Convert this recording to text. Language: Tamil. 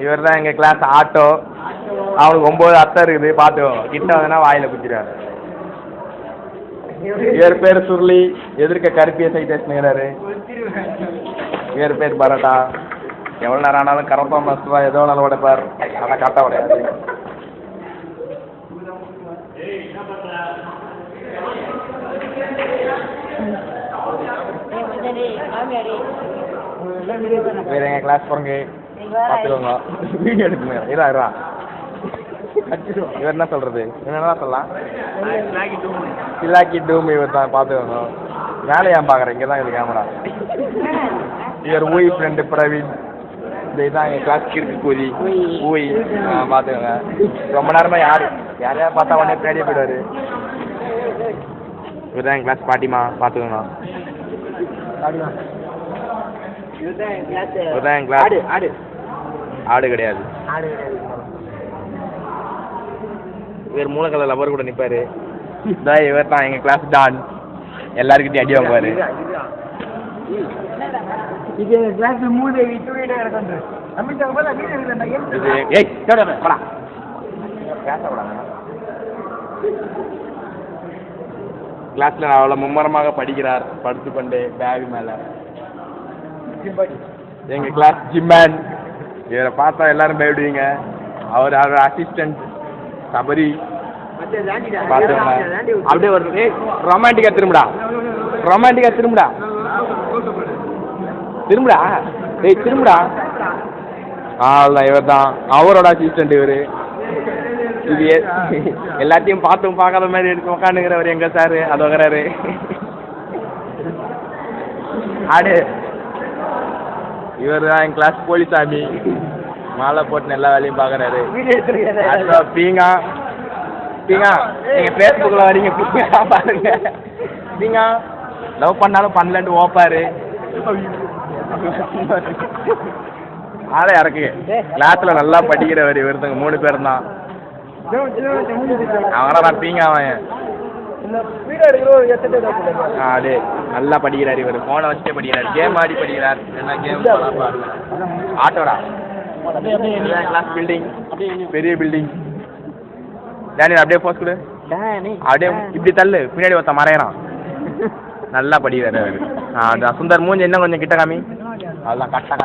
இவர் தான் எங்கள் கிளாஸ் ஆட்டோ. அவனுக்கு 9 அத்தை இருக்குது. பார்த்துக்கோ, கிட்ட வந்தனா வாயில் குத்திடுவார். இவர் பேர் சுருளி. எதிர்க்க கருப்பிய சைட்டேஷனுங்கிறாரு. இவர் பேர் பரோட்டா. எவ்வளோ நேரம் ஆனாலும் கரெக்டாக மஸ்டா ஏதோ நாளும் உடைப்பார். ஆனால் கரெக்டாக உடையாது. வேறு எங்கள் கிளாஸ் போகிறங்க பார்த்துக்கோங்க. வீடியோ எடுக்குங்க. இரா இவர் என்ன சொல்கிறது? இவன் என்ன சொல்லலாம்? சில்லாக்கி டூம் இவர் தான். பார்த்துக்கோங்க. மேலே ஏன் பார்க்குறேன்? இங்கே தான் இது கேமரா. இவர் ஊய் ஃப்ரெண்டு பிரவீன். இதுதான் எங்கள் கிளாஸ் கிறுக்கு கூதி ஊய். பார்த்துக்கோங்க. ரொம்ப நேரமாக யாரையா பார்த்தா உடனே பேடியே போயிடுவார். இவர் தான் எங்கள் கிளாஸ் பாட்டிமா. பார்த்துக்கோங்க. இவர் என் கிளாஸ் ஆடு கிடையாது. இவர் மூலக்கல்ல லவர் கூட நிற்பாரு. இவர் தான் எங்கள் கிளாஸ் டான். எல்லாருக்கிட்டையும் அடி வாங்குவார். கிளாஸ்ல அவ்வளோ மும்மரமாக படிக்கிறார். படுத்து கொண்டு பேக் மேலே. எங்கள் கிளாஸ் ஜிம்மேன். இவரை பார்த்தா எல்லாரும் பயப்படுவீங்க. அவர் அசிஸ்டன்ட் சபரி. பார்த்துக்கோங்க. அப்படியே ஒரு ரொமான்டிக்காக திரும்புடா. திரும்புடா. அவ்வளோதான். இவர் தான் அவரோட அசிஸ்டன்ட். இவர் இது எல்லாத்தையும் பார்த்தும் பார்க்காத மாதிரி எடுத்து உட்காந்துங்கிறவர் எங்கள் சார். அது வர்றாரு. ஆடு. இவர் தான் என் கிளாஸ் போலிசாமி. மாலை போட்டு எல்லா வேலையும் பார்க்குறாரு. பீங்கா நீங்கள் ஃபேஸ்புக்கில் வரீங்க. பீங்கா பாருங்க. பீங்கா லவ் பண்ணாலும் பண்ணலன்ட்டு ஓப்பாரு. ஆளை இறக்கு. கிளாஸில் நல்லா படிக்கிறவர் இவருத்தங்க 3 பேர் தான். அவங்களாம் நான் பீங்கா அவன். அதே நல்லா படிக்கிறார். இவர் ஃபோனை வச்சுட்டே படிக்கிறார். கேம் ஆடி படிக்கிறார். என்ன கேம்? ஆட்டோடா. Glass building. பெரிய பில்டிங். டேனி அப்படியே போஸ்ட் கொடு. அப்படியே இப்படி தள்ளு. பின்னாடி ஒருத்த மறையறான். நல்லா படிக்கிறார் அவர். சுந்தர் மூஞ்சி என்ன கொஞ்சம் கிட்ட காமி. அதெல்லாம் கரெக்டாக